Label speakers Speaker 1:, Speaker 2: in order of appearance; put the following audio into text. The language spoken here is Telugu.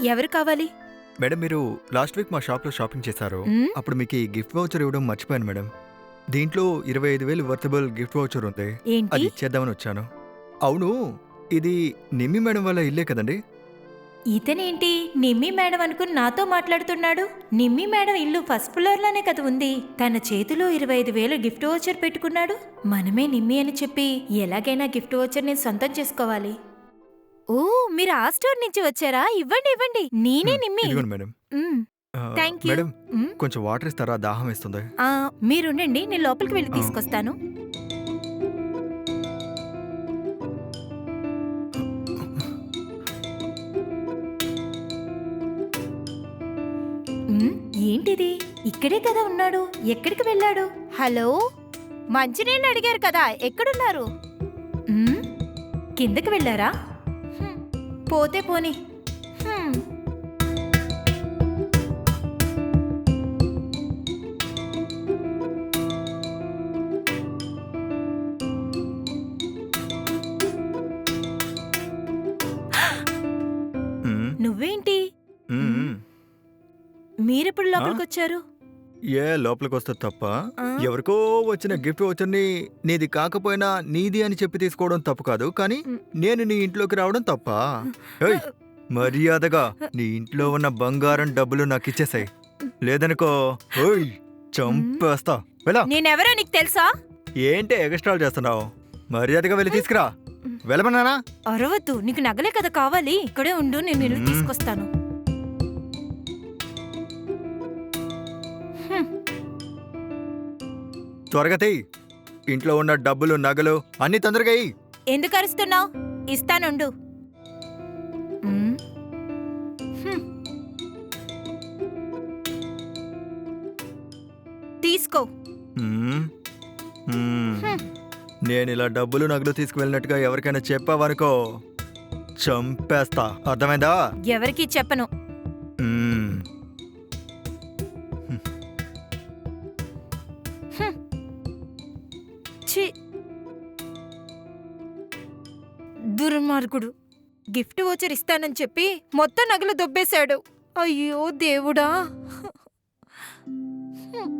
Speaker 1: ఎవరు కావాలి?
Speaker 2: మేడం మీరు లాస్ట్ వీక్ మా షాప్లో షాపింగ్ చేశారు.
Speaker 1: మ్?
Speaker 2: అప్పుడు మీకు ఈ గిఫ్ట్ వౌచర్ ఇవ్వడం మర్చిపోయాను మేడం. దీంట్లో 25,000 వర్తబుల్ గిఫ్ట్ వౌచర్ ఉంది.
Speaker 1: ఏంటి?
Speaker 2: అది ఇచ్చేద్దామని వచ్చాను. అవును, ఇది నిమ్మి మేడం వాళ్ళ ఇల్లే కదండి?
Speaker 1: ఇతనేంటి నిమ్మి మేడం అనుకుని నాతో మాట్లాడుతున్నాడు? నిమ్మి మేడం ఇల్లు ఫస్ట్ ఫ్లోర్లోనే కదా ఉంది. తన చేతిలో 25,000 గిఫ్ట్ వోచర్ పెట్టుకున్నాడు. మనమే నిమ్మి అని చెప్పి ఎలాగైనా గిఫ్ట్ వోచర్ నేను సొంతం చేసుకోవాలి. ఓ, మీరు ఆ స్టోర్ నుంచి వచ్చారా? ఇవ్వండి ఇవ్వండి, నేనే నిమ్మి.
Speaker 2: ఇదిగోండి మేడం.
Speaker 1: మ్, థ్యాంక్ యూ.
Speaker 2: మేడం
Speaker 1: మ్,
Speaker 2: కొంచెం వాటర్ ఇస్తారా? దాహం వేస్తుంది.
Speaker 1: ఆ, మీరుండండి, నేను లోపలికి వెళ్ళి తీసుకొస్తాను. మ్, ఏంటిది? ఇక్కడే కదా ఉన్నాడు, ఎక్కడికి వెళ్ళాడు? హలో, మంచినీళ్ళు అడిగారు కదా, ఎక్కడున్నారు? మ్, కిందకి వెళ్ళారా? హ్మ్, పోతే పోని. హ్మ్.
Speaker 2: మ్,
Speaker 1: నువ్వేంటి?
Speaker 2: మ్, మ్.
Speaker 1: మీరెప్పుడు లోపలికి వచ్చారు?
Speaker 2: ఏ లోపలికి వస్తే తప్ప?
Speaker 1: ఆ?
Speaker 2: ఎవరికో వచ్చిన గిఫ్ట్ వౌచర్ని నీది కాకపోయినా నీది అని చెప్పి తీసుకోవడం తప్పు కాదు, కానీ
Speaker 1: మ్.
Speaker 2: నేను నీ ఇంట్లోకి రావడం తప్ప? ఏయ్, మర్యాదగా నీ ఇంట్లో ఉన్న బంగారం డబ్బులు నాకు ఇచ్చేసాయి. లేదనుకో ఓయ్ చంపేస్తా. వెళ్ళా.
Speaker 1: నేనెవరో నీకు తెలుసా?
Speaker 2: ఏంటి ఎగస్ట్రాల్ చేస్తున్నావు? మర్యాదగా వెళ్ళి తీసుకురా. వెళ్ళమన్నానా?
Speaker 1: అరవద్దు, నీకు నగలే కదా కావాలి. ఇక్కడే ఉండు, నేను ఇల్లు
Speaker 2: మ్మ్.
Speaker 1: తీసుకొస్తాను. హ్మ్.
Speaker 2: త్వరగా తెయ్. ఇంట్లో ఉన్న డబ్బులు నగలు అన్ని తొందరగా ఇయ్యి.
Speaker 1: ఎందుకు అరుస్తున్నావు? ఇస్తానుండు. మ్మ్. హ్మ్. తీసుకో.
Speaker 2: మ్మ్. మ్మ్.
Speaker 1: హ్మ్.
Speaker 2: నేను ఇలా డబ్బులు నగలు తీసుకువెళ్ళినట్టుగా ఎవరికైనా చెప్పావనుకో చంపేస్తా. అర్థమైందా?
Speaker 1: ఎవరికీ చెప్పను.
Speaker 2: మ్మ్.
Speaker 1: హ్మ్. ఛీ, దుర్మార్గుడు. గిఫ్ట్ వోచర్ ఇస్తానని చెప్పి మొత్తం నగలు దొబ్బేశాడు. అయ్యో దేవుడా. హ్మ్.